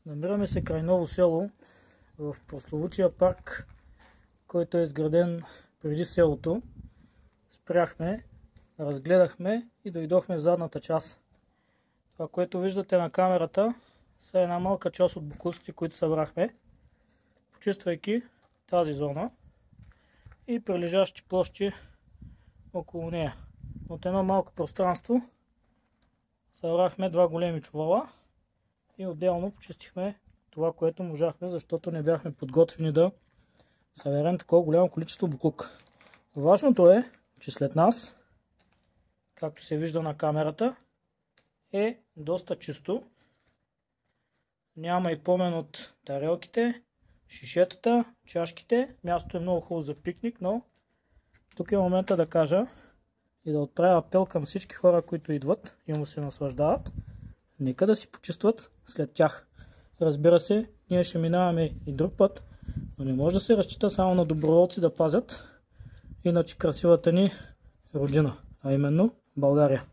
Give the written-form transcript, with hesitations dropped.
Намираме се край Ново село, в прословутия парк, който е изграден преди селото. Спряхме, разгледахме и дойдохме в задната част. Това, което виждате на камерата, са една малка част от боклуците, които събрахме, почиствайки тази зона и прилежащи площи около нея. От едно малко пространство събрахме два големи чувала и отделно почистихме това, което можахме, защото не бяхме подготвени да съберем такова голямо количество боклук. Важното е, че след нас, както се вижда на камерата, е доста чисто. Няма и помен от тарелките, шишетата, чашките. Мястото е много хубаво за пикник, но тук е момента да кажа и да отправя апел към всички хора, които идват и му се наслаждават. Нека да си почистват след тях. Разбира се, ние ще минаваме и друг път, но не може да се разчита само на доброволци да пазят иначе красивата ни родина, а именно България.